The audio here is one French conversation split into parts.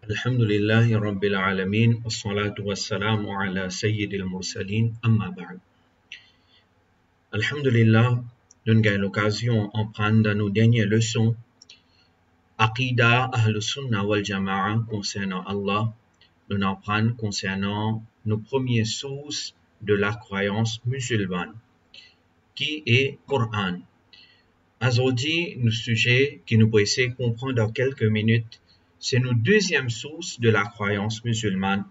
الحمد لله رب العالمين والصلاة والسلام على سيد المرسلين أما بعد. Alhamdulillah, nous avons l'occasion en prendre dans nos dernières leçons Aqida Ahlus Sunnah wal Jama'a concernant Allah, nous en prendre concernant nos premières sources de la croyance musulmane, qui est Coran. Aujourd'hui, le sujet qui nous peut essayer de comprendre dans quelques minutes, c'est notre deuxième source de la croyance musulmane,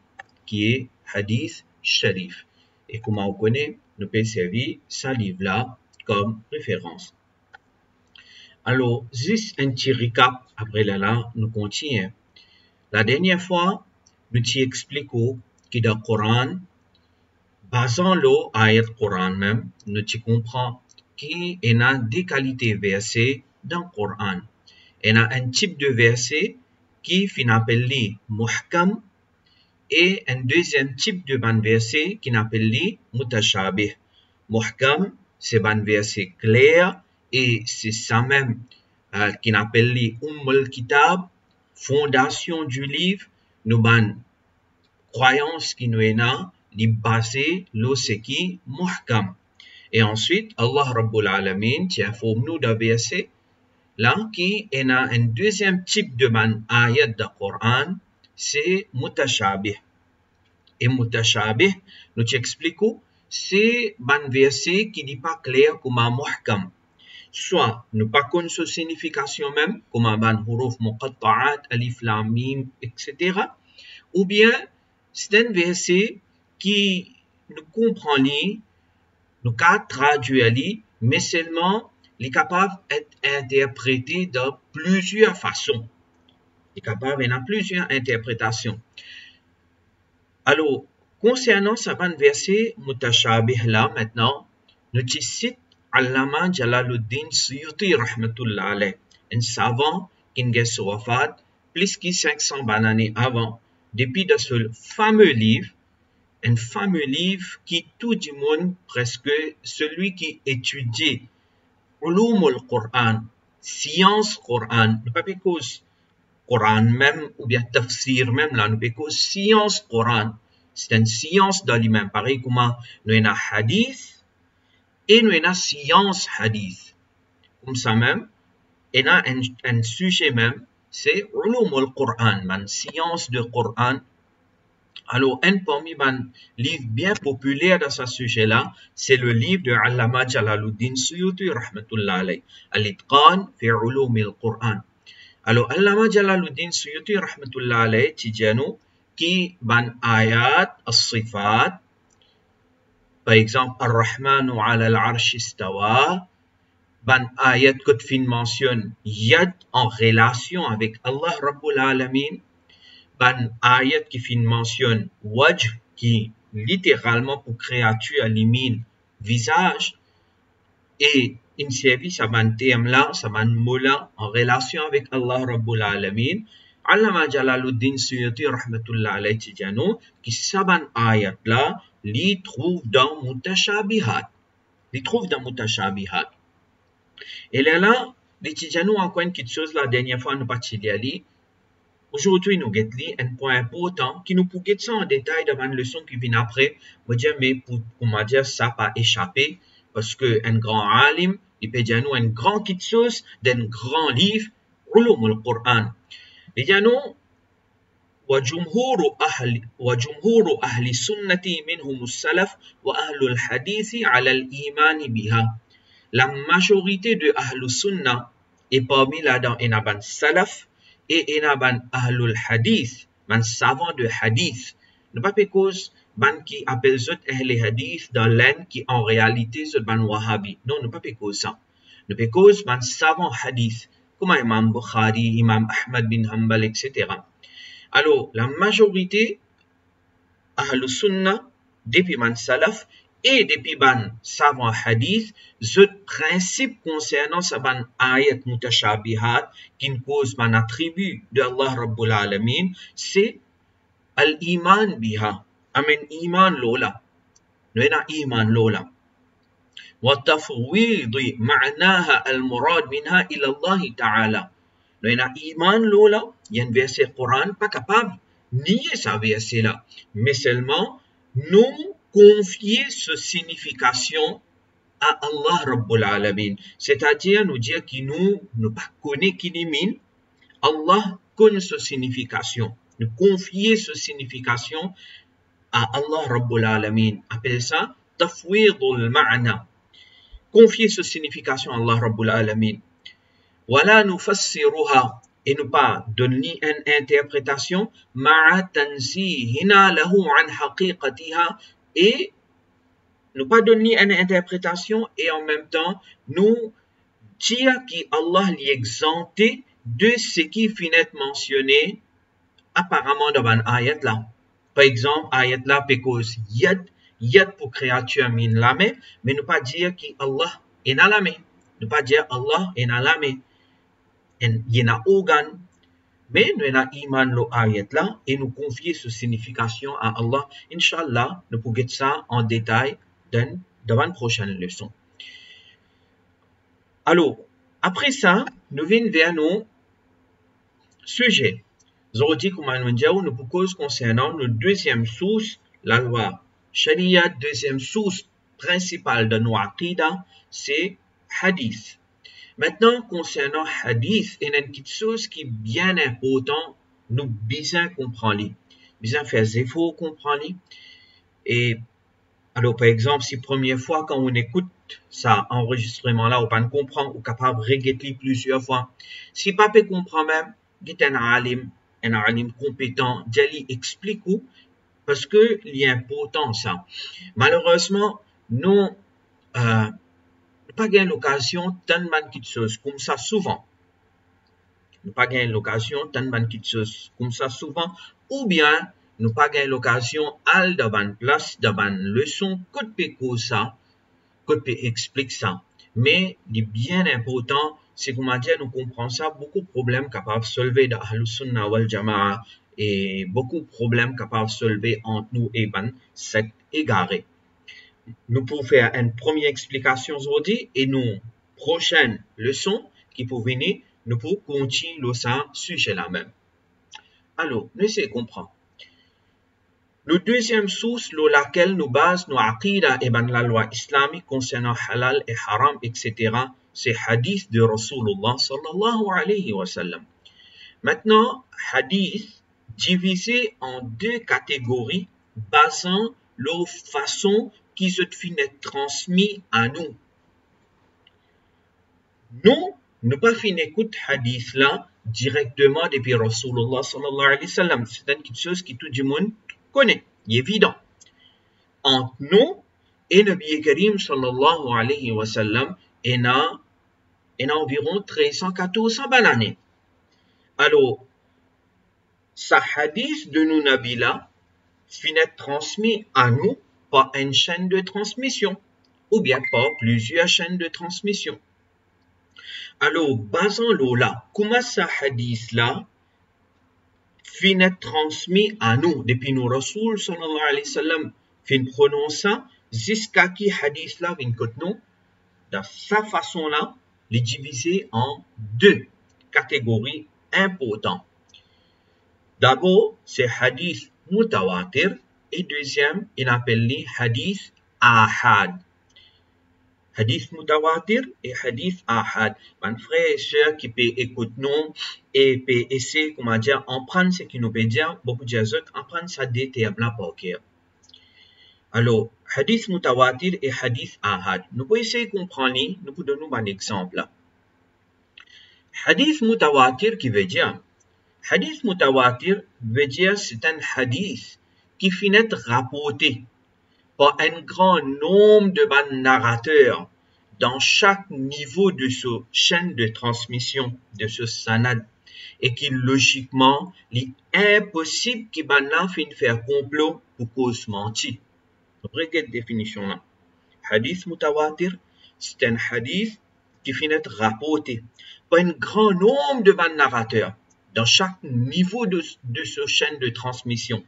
qui est Hadith Sharif. Et comme on connaît, nous pouvons servir ce livre-là comme référence. Alors, juste un petit recap, après là, nous continuons. La dernière fois, nous t'expliquons que dans le Coran, basant l'ayat Coran même, nous comprenons qu'il y a des qualités versées dans le Coran. Il y a un type de verset qui s'appelle muhkam et un deuxième type de verset qui s'appelle mutashabih. Muhkam, c'est un verset clair et c'est ça même qui s'appelle al-kitab, fondation du livre, nous ban croyance qui nous est là, basée sur ce qui muhkam. Et ensuite, Allah Rabbul Alamin informe nous d'un verset là qui est un deuxième type de ayat du Coran, c'est mutashabih. Et mutashabih, nous t'expliquons, c'est un verset qui n'est pas clair comme un muhkam. Soit nous pas connaissons sa signification même, comme un huruf muqatta'at, alif lam mim, etc. Ou bien c'est un verset qui nous comprend, nous pas traduire, mais seulement il est capable d'être interprété de plusieurs façons. Il est capable d'en plusieurs interprétations. Alors, concernant ce verset mutashabih là, maintenant, nous citons Allama Jalaluddin Suyuti rahmatullah alayh, un savant qui a été wafat plus de 500 années avant, depuis de ce fameux livre, un fameux livre qui tout le monde, presque celui qui étudie ulumul Qur'an, science Qur'an, ne pas cause Qur'an même ou bien tafsir même là, ne pas cause science Qur'an, c'est une science dans lui-même, pareil comme nous avons hadith et nous avons science hadith. Comme ça même, il y a un sujet même, c'est ulumul Qur'an, une science de Qur'an. Alors, un parmi les livres bien populaires dans ce sujet-là, c'est le livre de Allama Jalaluddin Suyuti rahmatullah alayh, Al-Itqan fi ulumil Qur'an. Alors, Allama Jalaluddin Suyuti rahmatullah alayh, tijano, qui ban ayat as-sifat, par exemple, Ar-Rahmanu ala al-Arsh istawa, ban ayat que fin mentionne yad en relation avec Allah Rabbul Alamin, ban ayat qui fin mentionne wajh qui littéralement pour créature élimine visage et une service à ban terme là, ça ban mot là en relation avec Allah Rabbul Alamin. Allama Jalaluddin Suyuti rahmatullah alayhi tijano qui saban ayat là li trouve dans mutashabihat. Li trouve dans mutashabihat. Et là, les tijano encore une petite chose la dernière fois nous pas dit. Aujourd'hui, nous avons un point important qui nous peut guetter ça en détail dans une leçon qui vient après. Je dire, mais pour dire ça pas échappé parce que un grand alim, il peut dire nous une grande petite chose d'un grand livre, Ulumul Qur'an. Il dit nous, وجمهور أهل السنة منهم السلف وأهل الحديث على الإيمان بها. La majorité de Ahlus Sunnah est parmi là-dedans un salaf et un Ahlul Hadith, un savant de Hadith. Ne pas cause ban qui appelle zot Ahl Hadith dans l'un qui en réalité zot ban Wahhabi. Non, ne pas cause ça. Ne pas cause ban savant Hadith, comme Imam Bukhari, Imam Ahmad bin Hanbal, etc. Alors, la majorité Ahlus Sunnah, depuis man salaf, et depuis ban savant hadith, ce principe concernant sa ban ayat mutashabihat, qui cause ban attribut de Allah Rabbul Alamin, c'est al-iman biha. Amen iman lola. Nous avons iman lola. وتفويض معناها المراد منها إلى الله تعالى. Nous avons iman là, il y a un verset Coran pas capable nier ce verset là, mais seulement nous confier sa signification à Allah Rabbul Alamin. C'est-à-dire nous dire que nous ne pas connaît qui mine, Allah connaît sa signification. Nous confier sa signification à Allah Rabbul Alamin. Appelle ça tafwidul ma'na. Confier sa signification à Allah Rabbul Alamin. Wala nufassiruha. Et ne pas donner une interprétation ma'a tansihina lahu an haqiqatiha, et ne pas donner une interprétation et en même temps nous dire qu'Allah l'est exempté de ce qui finit mentionné apparemment dans l'ayat là. Par exemple, ayat là parce yad pour créature min lame, mais ne pas dire qu'Allah est dans la main. Ne pas dire Allah est dans la main. Il y a organe. Mais nous avons iman lo ayat là et nous confier sa signification à Allah. Inch'Allah, nous pourrons ça en détail dans une prochaine leçon. Alors, après ça, nous venons vers nos sujets. Aujourd'hui, comme nous pouvons concernant notre deuxième source, la loi Sharia, deuxième source principale de nos aqidah, c'est hadith. Maintenant, concernant hadith, il y a une petite chose qui est bien importante, nous bien comprendre, bien faire des efforts comprendre. Et alors, par exemple, si première fois quand on écoute ça enregistrement-là, on ne comprend, on est capable de répéter plusieurs fois. Si pas peut comprendre même, dites un alim compétent, d'y explique où, parce que il est important ça. Malheureusement, nous pas gagné l'occasion tant de petites choses comme ça souvent. Nous pas gagné l'occasion tant de petites choses comme ça souvent, ou bien nous pas gagné l'occasion à d'avoir place, d'avoir leçon, que de ça, que de explique ça. Mais le bien important, c'est comment dire, nous comprenons ça, beaucoup de problèmes capables de soulever dans Ahlus Sunnah wal Jama'a et beaucoup de problèmes capables de soulever entre nous et ban secte égarée. Nous pouvons faire une première explication aujourd'hui et nos prochaines leçons qui peuvent venir, nous pouvons continuer le sujet là même. Alors, nous essayons de comprendre. La deuxième source, laquelle nous base nos aqidah et la loi islamique concernant halal et haram, etc., c'est hadith de Rasulullah sallallahu alayhi wa sallam. Maintenant, hadith divisé en deux catégories basant la façon qui se finit transmis à nous. Nous, ne pas finir écouter hadith là directement depuis Rasulullah sallallahu alayhi wa sallam. C'est une chose que tout le monde connaît, c'est évident. Entre nous et Nabi Karim sallallahu alayhi wa sallam, il y a environ 1300-1400 années. Alors, ce hadith de nous Nabi là finit transmis à nous par une chaîne de transmission ou bien par plusieurs chaînes de transmission. Alors, basons-le là, comment ce hadith là finit transmis à nous depuis nos Rasul sallallahu alayhi wa sallam fin prononçant jusqu'à qui hadith là vient côté nous de sa façon là les diviser en deux catégories importantes. D'abord, c'est hadith mutawatir et deuxième, il appelle les hadith ahad. Hadith mutawatir et hadith ahad. Mon frère et soeur qui peut écouter nous et peut essayer, comment dire, en prendre ce qui nous peut dire, beaucoup de gens en prendre ça des termes là par cœur. Alors, hadith mutawatir et hadith ahad. Nous pouvons essayer de comprendre, nous pouvons donner un exemple. Hadith mutawatir qui veut dire, hadith mutawatir veut dire c'est un hadith qui finit rapporté par un grand nombre de narrateurs dans chaque niveau de ce chaîne de transmission, de ce sanad, et qui logiquement est impossible qu'il finisse faire complot pour cause mentir. Regardez cette définition là. Hadith mutawatir, c'est un hadith qui finit rapporté par un grand nombre de narrateurs dans chaque niveau de ce chaîne de transmission,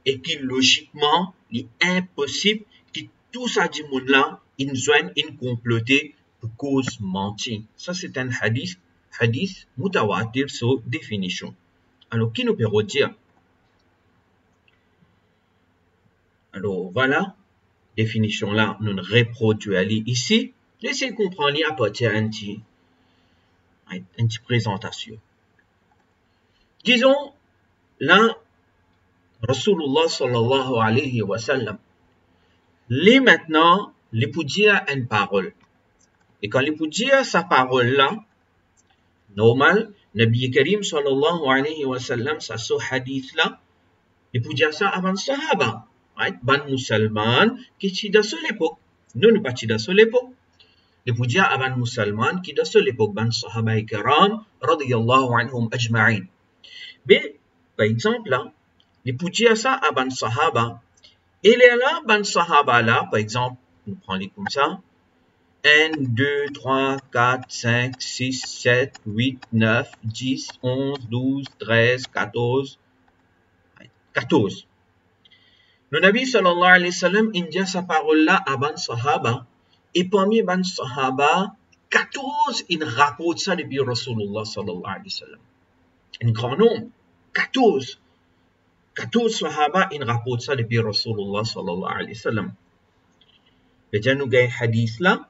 et qui logiquement est impossible que tout ça du monde là ils joignent une complotée pour cause mentir. Ça c'est un hadith hadith mutawatir so définition. Alors, qui nous peut dire? Alors, voilà, définition là, nous reproduisons ici. Laissez comprendre à partir d'une petite présentation. Disons, là, Rasulullah sallallahu alayhi wa sallam, les maintenant, les pour dire une parole. Et quand les pour dire sa parole là, normal, Nabi Karim sallallahu alayhi wa sallam, ça ce hadith là, les pour dire ça avant sahaba. Right? Ban musulman qui est de cette époque. Nous ne pas de cette époque. Les pour dire avant musulman qui est de cette époque, ban sahaba kiram, radiyallahu anhum ajma'in. Mais, par exemple là, les pour dire ça avant sahaba, et là, ban sahaba là, par exemple, nous prenons comme ça, 1, 2, 3, 4, 5, 6, 7, 8, 9, 10, 11, 12, 13, 14. 14. Le Nabi sallallahu alayhi wa sallam, il dit sa parole là à ban sahaba, et parmi ban sahaba, 14, il rapporte ça depuis Rasulullah sallallahu alayhi wa sallam. Un grand nombre, 14. 14 sahaba, il rapporte ça depuis Rasulullah sallallahu alayhi wa sallam. Déjà, nous avons un hadith là,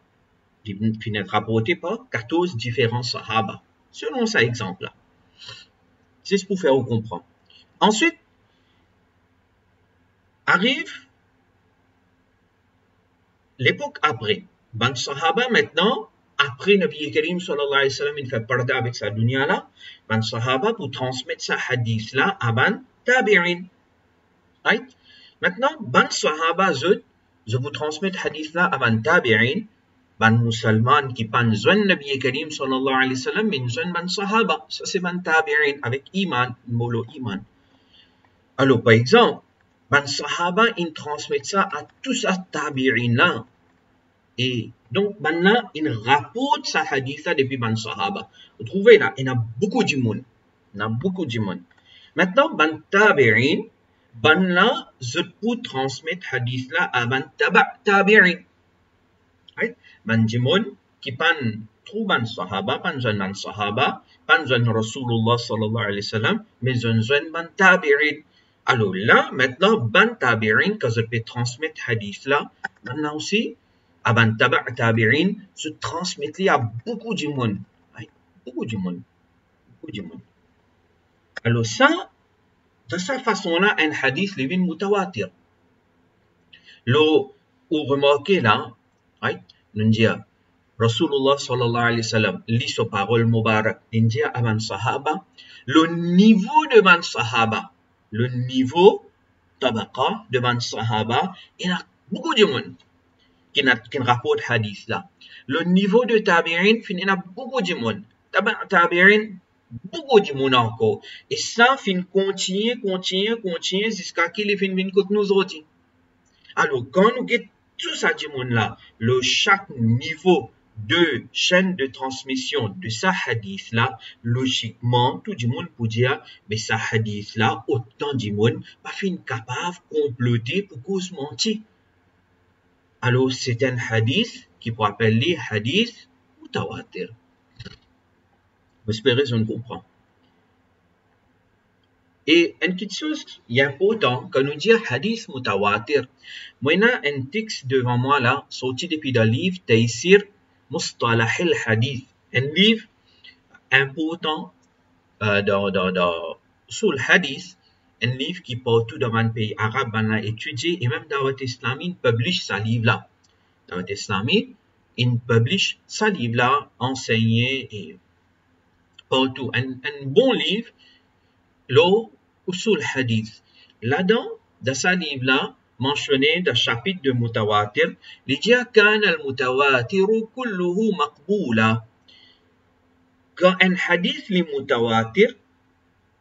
qui finit rapporté par 14 différents sahaba. Selon cet exemple-là. C'est ce pour faire vous comprendre. Ensuite, arrive l'époque après. Ban sahaba maintenant, après Nabi Karim sallallahu alayhi wa sallam, il fait parler avec sa dunya là. Ban sahaba pour transmettre sa hadith là à ban tabi'in. Right? Maintenant, ban sahaba je vous transmets hadith là à ban tabi'in. Ban musulman qui pan zon Nabi Karim sallallahu alayhi wa sallam, min zon ban sahaba. Ça c'est ban tabi'in avec iman, molo iman. Alors par exemple, ban sahaba, il transmet ça à tous ces tabi'in là. Et donc, ban là, il rapporte sa hadith là depuis ban sahaba. Vous trouvez là, il y a beaucoup de monde. Il y a beaucoup de monde. Maintenant, ban tabi'in, ban là, je peux transmettre hadith là à ban tabi'in. Right? Ban jimon qui pan trou ban sahaba, pan zon ban sahaba, pan zon Rasulullah sallallahu alayhi wa sallam, mais zon ban tabi'in. Alors là, maintenant, ban tabi'in, quand je peux transmettre hadith là, maintenant aussi, à ban tabi'in, se transmettre à beaucoup de monde. Right? Beaucoup de monde. Beaucoup de monde. Alors ça, de cette façon-là, un hadith est mutawatir. Vous remarquez là, right? Nous disons, Rasulullah sallallahu alayhi wa sallam, lit sa parole mubarak, nous disons avant sahaba, le niveau de ban sahaba, le niveau tabaqa de ban sahaba, il y a beaucoup de monde qui rapporte hadith là. Le niveau de tabi'in, il y a beaucoup de monde. Tabi'in, beaucoup de monde encore. Et ça, fin continue jusqu'à qu'il fin contre nous autres. Alors, quand nous avons tout ça du monde là, chaque niveau de chaîne de transmission de sa hadith là, logiquement, tout le monde peut dire, mais sa hadith là, autant du monde, pas fin capable de comploter pour cause mentir. Alors, c'est un hadith qui peut appeler hadith mutawatir. J'espère que vous comprenez. Et une petite chose importante, quand nous disons hadith mutawatir, moi, j'ai un texte devant moi là, sorti depuis le livre Taysir Mustalah al-Hadith. Un livre important sur le hadith, un livre qui partout dans le pays arabe a étudié, et même Dawat Islami publie ce livre là. Dawat Islami, il publie ce livre là, enseigné et partout. Un bon livre, Usul Hadith. Là-dedans, dans ce livre-là, mentionné dans le chapitre de Mutawatir, il dit كان المتواتر كله مقبولا. Quand un hadith est mutawatir,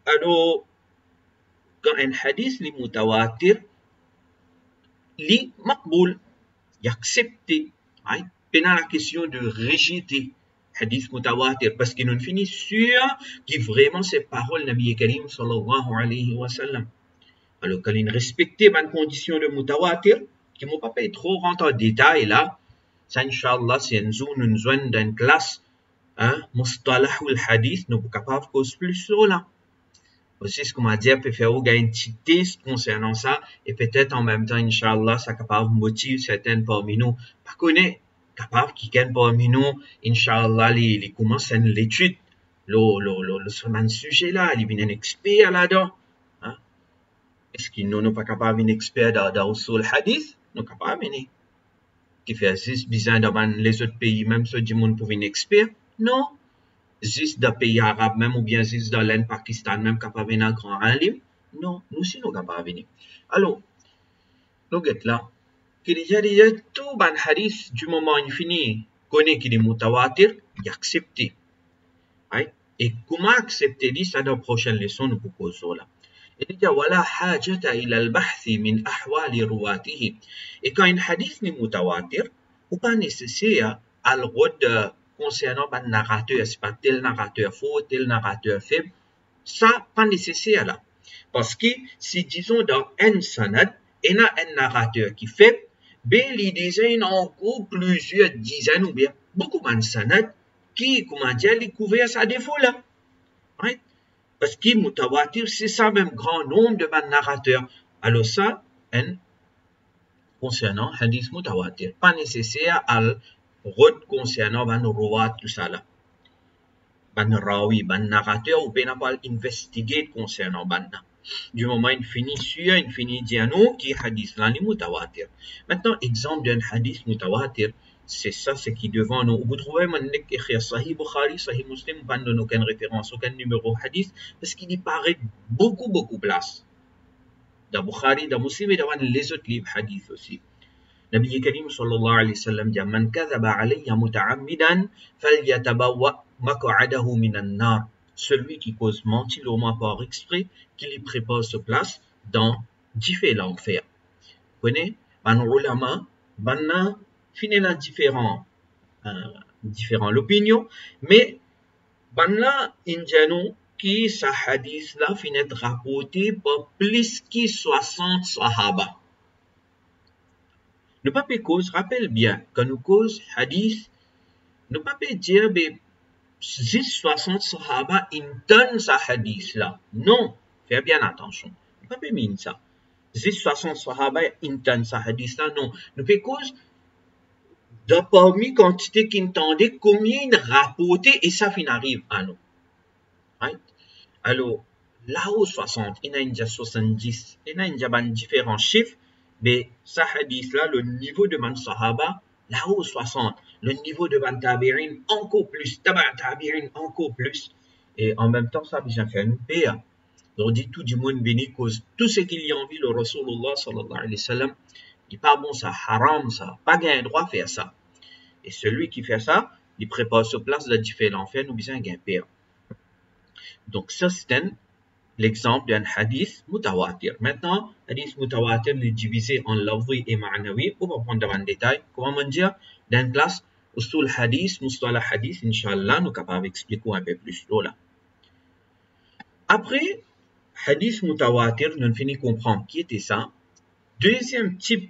alors, quand un hadith est mutawatir, il est maqboul, il est accepté. Right? Pas la question de rejeter hadith mutawatir, parce qu'il nous finit sûr que vraiment c'est parole Nabi Karim sallallahu alayhi wa sallam. Alors, quand il respecte les conditions de mutawatir, qui ne m'ont pas trop rentrer en détail là, ça, Inch'Allah, c'est une zone d'une classe mustalahul hadith, nous sommes capables de cause plus cela. Aussi, ce qu'on m'a dit, peut faire une petite test concernant ça, et peut-être en même temps, Inch'Allah, ça capable de motiver certaines parmi nous. Par contre, capable qui gagne parmi nous, Inch'Allah, les commencent l'étude, le sujet là, il vient un expert là-dedans. Est-ce qu'ils n'ont pas capable d'un expert dans le hadith? Nous capables de qui fait besoin dans les autres pays, même ceux du monde pour un expert? Non. Juste dans les pays arabes même, ou bien juste dans l'Inde, Pakistan même, capable d'un grand alim? Non, nous aussi, nous capables de venir. Alors, nous sommes là. Qui déjà tout ban hadith du moment infini, connaît qu'il est mutawatir, il accepte. Et comment accepter ça dans la prochaine leçon, nous proposons là. Et déjà, voilà, hajata ila al-bahthi min ahwali ruwatihi. Et quand un hadith n'est mutawatir, ou pas nécessaire à le concernant un narrateur, c'est pas tel narrateur faux, tel narrateur faible, ça pas nécessaire là. Parce que si disons dans un sanad, il y a un narrateur qui fait, ben il désigne encore plusieurs dizaines ou bien beaucoup de sanad qui, comment dire, il couvert sa défaut là. Right? Parce que mutawatir, c'est ça même grand nombre de narrateurs. Alors ça, concernant hadith mutawatir, pas nécessaire à concernant ban rouat tout ça là. Ban rawi, ban narrateur, ou bien pas investiguer concernant ban. Du moment il finit sur, il finit diano qui hadith là ni mutawatir. Maintenant, exemple d'un hadith mutawatir, c'est ça, c'est qui devant nous. Vous trouvez maintenant écrire Sahih Bukhari, Sahih Muslim, pas de aucune référence, aucun numéro hadith, parce qu'il y paraît beaucoup place. Dans Bukhari, dans Muslim et dans les autres livres hadith aussi. Nabi Karim sallallahu alayhi wa sallam dit Man kadhaba alayya muta'ammidan falyatabawwa maq'adahu minan nar. Celui qui cause mentir au moins par exprès, qui lui prépare sa place dans différents l'enfer. Vous connaissez? Ban ulama, banna finalement différents l'opinion, mais banna injano qui sa hadith là finit rapporté par plus que 60 sahaba. Ne pas cause, rappelle bien, quand nous cause hadith, ne pas dire, mais 60 sahaba intègrent sa hadith là. Non, fais bien attention. Ne pas dire ça. 60 sahaba intègrent sa hadith là, non. Ne pas cause, de parmi quantité qui entendait, combien ils rapportaient et ça fin arrive à nous. Right? Alors, là où 60, il y a déjà 70, il y a déjà différents chiffres, mais ça hadith là, le niveau de man sahaba, là où 60, le niveau de man tabi'in encore plus, tabi'in encore plus, et en même temps, ça vient faire une paix. Donc, dit tout du monde béni, cause tout ce qu'il y a envie, le Rasulullah sallallahu alayhi wa sallam, il n'est pas bon, ça haram, ça, pas gain droit faire ça. Et celui qui fait ça, il prépare sur place la différence l'enfer, nous besoin gain paix. Donc, ça, c'est l'exemple d'un hadith mutawatir. Maintenant, hadith mutawatir est divisé en lafzi et ma'nawi. On va prendre en détail. Comment on dit? Dans place, usul hadith, mustalah hadith, Inch'Allah, nous sommes capables d'expliquer un peu plus là. Après, hadith mutawatir, nous finissons de comprendre qui était ça. Deuxième type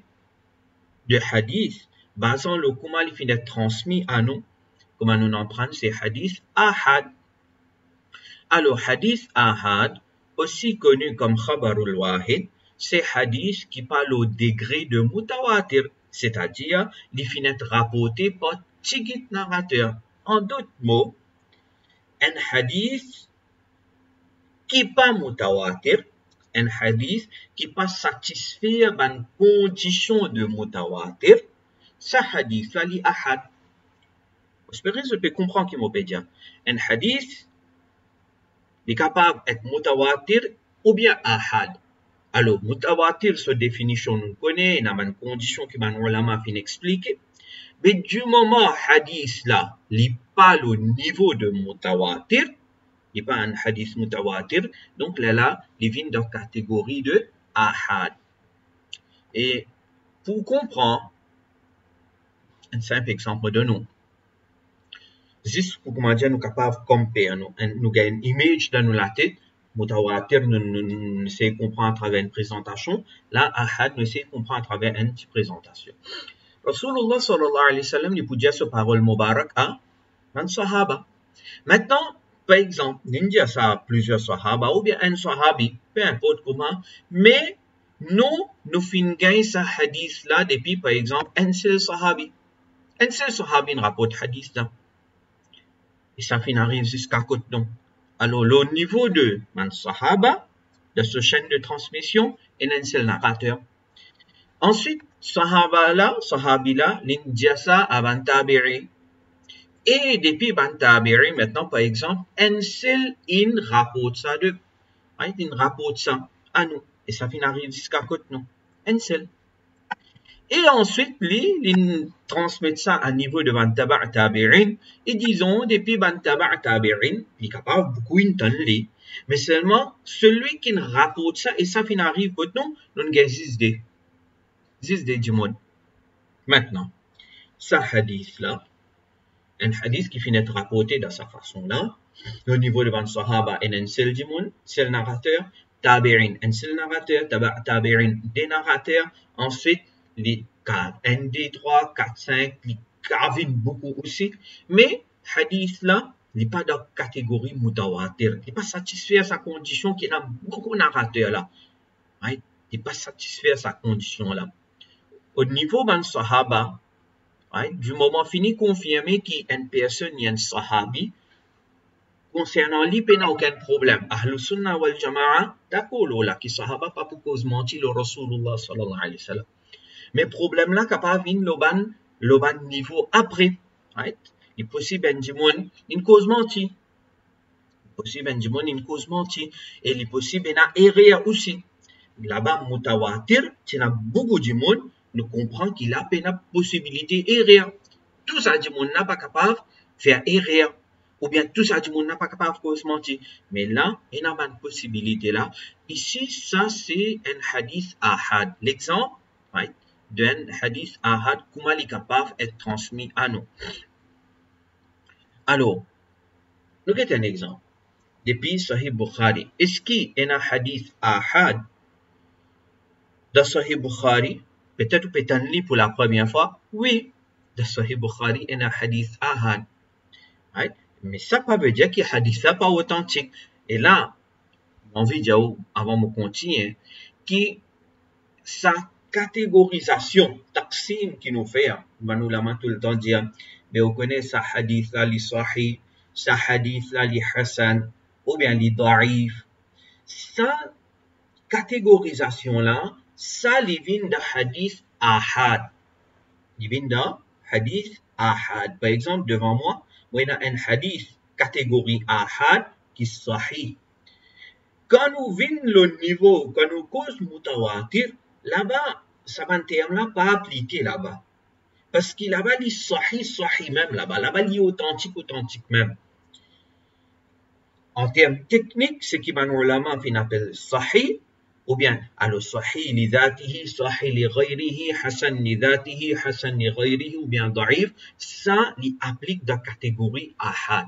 de hadith, basant le comment il finit d'être transmis à nous, comment nous en prendre, c'est hadith ahad. Alors, hadith ahad, aussi connu comme khabarul wahid, c'est hadith qui parle au degré de mutawatir, c'est-à-dire, il finit rapporté par tigit narrateur. En d'autres mots, un hadith qui pas mutawatir, un hadith qui pas satisfait une condition de mutawatir, ça hadith là li ahad. J'espère que je peux comprendre qui m'a dire. Un hadith est capable d'être mutawatir ou bien ahad. Alors, mutawatir, cette définition, nous connaissons, il y a une condition qui m'a fin expliquer. Mais du moment hadith là, il pas le niveau de mutawatir, il pas un hadith mutawatir, donc là, il vient dans la catégorie de ahad. Et pour comprendre, un simple exemple de nous. Juste pour comment dire, nous capables de comparer, nous avons une image dans la tête, mutawatir, nous essayons de comprendre à travers une présentation, là, ahad, nous essayons de comprendre à travers une petite présentation. Rasulullah sallallahu alayhi wa sallam, il peut dire ce parole mubarak à man sahaba. Maintenant, par exemple, ninja ça a plusieurs sahaba ou bien un sahabi, peu importe comment, mais nous finissons ce hadith là depuis par exemple un seul sahabi. Un seul sahabi nous rapporte hadith là. Et ça finit jusqu'à côté nous. Alors, le niveau de man sahaba, de ce chaîne de transmission, est un seul narrateur. Ensuite, sahabi là, l'indiasa avant tabi'i. Et depuis ban tabi'i, maintenant, par exemple, un seul in rapporte ça de, il rapporte ça à nous. Et ça finit jusqu'à côté nous. Un seul. Et ensuite, il transmet ça à niveau de ban tabi'in. Et disons, depuis ban tabi'in, il est capable beaucoup d'entendre. Mais seulement, celui qui rapporte ça, et ça finit côté nous, nous avons 10 du monde. Maintenant, ce hadith-là, un hadith qui finit de rapporter de cette façon-là, au niveau de Sahaba, un seul du monde, seul narrateur, tabi'in, un seul narrateur, tabi'in, des narrateurs, ensuite, les 1, 2, 3, 4, 5, les cavines beaucoup aussi, mais hadith là, il n'est pas de catégorie mutawatir, il n'est pas satisfait à sa condition qu'il a beaucoup de narrateurs là, il n'est pas satisfait à sa condition là. Au niveau de Sahaba, du moment fini confirmé qu'une personne est un sahabi, concernant lui, il n'y a aucun problème. Ahlus Sunnah wal Jama'a, d'accord, là, qui sahaba pas pour cause mentir le Rasulullah sallallahu alayhi wa sallam. Mais le problème là, capable de le ban niveau après. Il est possible un dimon, une cause mentir. Il est possible un dimon, une cause mentir. Et il est possible une erreur aussi. Là-bas, mutawatir, il y a beaucoup de monde, nous comprenons qu'il a une possibilité erreur. Tout ça, du monde n'a pas capable de faire erreur. Ou bien tout ça, du monde n'a pas capable de cause mentir. Mais là, il y a une possibilité là. Ici, ça, c'est un hadith ahad. L'exemple, d'un hadith ahad, comment il est capable d'être transmis à nous. Alors, nous avons un exemple. Depuis Sahih Bukhari, est-ce qu'il y a un hadith ahad dans Sahih Bukhari? Peut-être vous pouvez lire pour la première fois. Oui, dans Sahih Bukhari, il y a un hadith ahad. Mais ça ne veut pas dire que le hadith n'est pas authentique. Et là, j'ai envie de dire, avant de continuer, que sa catégorisation, taqsim qui nous fait, nous l'avons tout le temps dit, mais on connaît sa hadith là, li sahih, sa hadith là, li hasan, ou bien li da'if. Sa catégorisation là, ça vient de hadith ahad. Il vient de hadith ahad. Par exemple, devant moi, il y a un hadith catégorie ahad qui est sahih. Quand nous venons le niveau, quand nous cause mutawatir, là-bas, ça va terme-là pas appliqué là-bas. Parce que là-bas, il est sahih même là-bas. Là-bas, il est authentique même. En termes techniques, ce qui va nous appelle sahih, ou bien alors sahih li dhatihi, sahih li ghayrihi, hasan li dhatihi, hasan li ghayrihi, ou bien da'if, ça il applique de la catégorie ahad.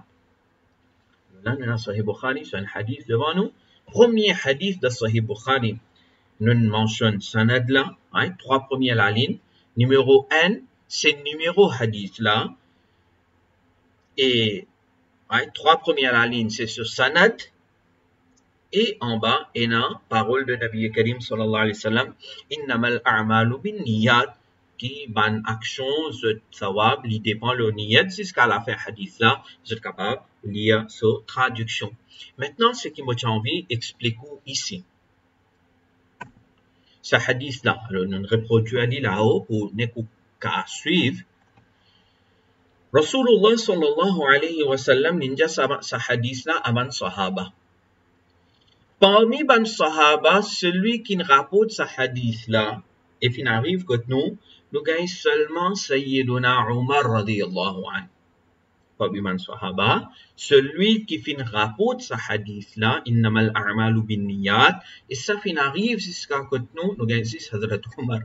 Là, nous avons Sahih Bukhari, c'est un hadith devant nous. Premier hadith de Sahih Bukhari, nous mentionnons sanad là, 3 premières la ligne. Numéro 1, c'est le numéro hadith là. Et 3 premières la ligne, c'est sur sanad. Et en bas, il y a la parole de Nabi Karim sallallahu alayhi wa sallam, innamal a'malu bin niyat, qui ban action, ce thawab, il dépend le niyat, jusqu'à la fin hadith là, vous êtes capable de lire cette traduction. Maintenant, ce qui m'a envie d'expliquer ici. Ce hadith là, alors nous reproduisons là-haut pour ne qu'à suivre. Rasulullah sallallahu alayhi wa sallam, ninja ce hadith là avant sahaba. Parmi les sahaba, celui qui rapporte ce hadith-là, et puis arrive que nous gagnons seulement Sayyiduna Umar radiyallahu anhu. Parmi les sahaba, celui qui rapporte ce hadith-là, innamal a'malu bin niyat, et ça arrive jusqu'à que nous gagnons Hazrat Umar.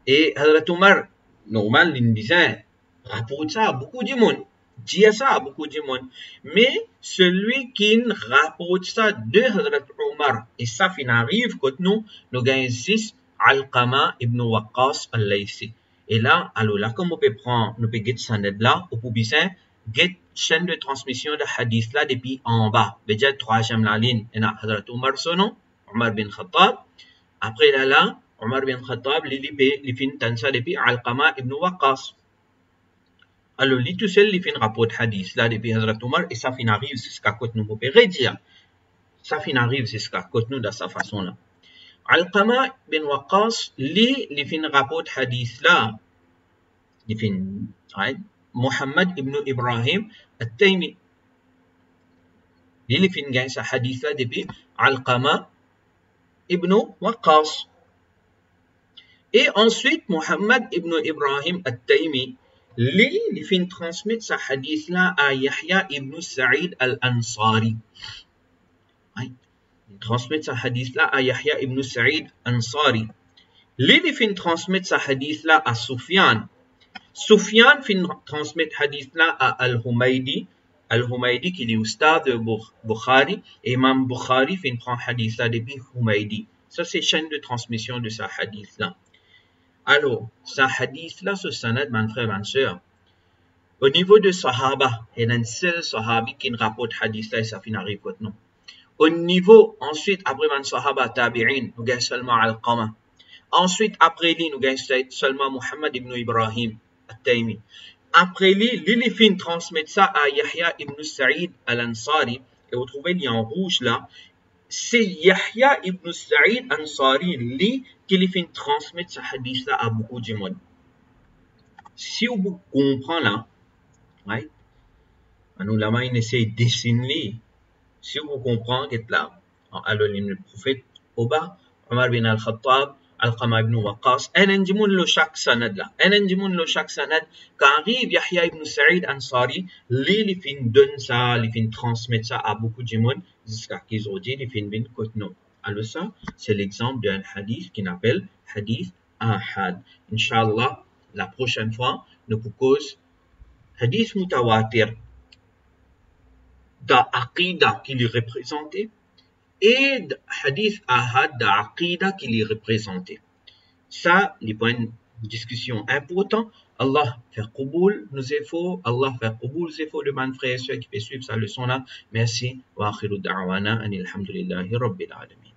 Et Hazrat Umar, normal, il disait, rapporte ça à beaucoup de monde. Dit ça à beaucoup de monde. Mais celui qui rapporte ça de Hazrat Umar, et ça arrive que nous gagnons 6 Alqama ibn Waqqas al-Laysi. Et là, alors là, comme on peut prendre, nous peut get sanad là, on peut dire get chaîne de transmission de hadith là depuis en bas. Déjà, troisième la ligne, il y a Hazrat Omar Sono, Omar bin Khattab. Après là, Omar bin Khattab, il fin tansa depuis Alqama ibn Waqas. Alors, lui tout seul, il fin rapport hadith là depuis Hazrat Omar et ça fin arrive jusqu'à côté nous peut dire. Ça fin arrive jusqu'à côté nous de sa façon là. Alqama bin Waqas, il fin rapport hadith là, il fin, right? Muhammad ibn Ibrahim At-Taymi. Il fin gagne sa hadith là depuis Alqama ibn Waqas. Et ensuite, Muhammad ibn Ibrahim At-Taymi, il fin transmettre sa hadith là à Yahya ibn Sa'id al-Ansari. Il transmet sa hadith là à Yahya ibn Sa'id al-Ansari. Il fin transmettre sa hadith là à Sufyan. Sufyan fin transmettre hadith là à Al-Humaydi. Al-Humaydi qui est ustad de Bukhari. Et Imam Bukhari fin prend hadith là depuis Humaydi. Ça, c'est chaîne de transmission de sa hadith là. Alors, sa hadith là, ce sanad, mon frère, ma soeur. Au niveau de Sahaba, il y a un seul Sahabi qui rapporte hadith là et ça fin arrive quoi non. Au niveau, ensuite, après man Sahaba Tabi'in, nous gagnons seulement Al-Qama. Ensuite, après lui, nous gagnons seulement Muhammad ibn Ibrahim At-Taymi. Après lui, l'Ilifin transmet ça à Yahya ibn Sa'id al-Ansari. Et vous trouvez, il y a en rouge là. C'est Yahya ibn Sa'id al-Ansari, lui, qui l'Ilifin transmet ce hadith là à beaucoup de monde. Si vous comprenez là, right? Nous, là, on essaie de dessiner. Si vous comprenez que là, alors le prophète au bas, Omar bin al-Khattab, Alqama ibn Waqas, un indimun le chaque sanad là. Un indimun le chaque sanad. Quand arrive Yahya ibn Sa'id Ansari, les fin donne ça, les fin transmettre ça à beaucoup de monde jusqu'à qu'ils ont dit les fin bin kotno. Alors ça, c'est l'exemple d'un hadith qu'on appelle hadith ahad. Inch'Allah, la prochaine fois, nous proposons hadith mutawatir d'aqida qui est représenté et hadith ahad d'aqida qui est représenté. Ça, les points de discussion importants. Allah fait qaboul nos efforts. Allah fait qaboul nos efforts de mon frère et ceux qui peuvent suivre sa leçon là. Merci. Wa akhiru da'wana anil hamdulillahi rabbil alamin.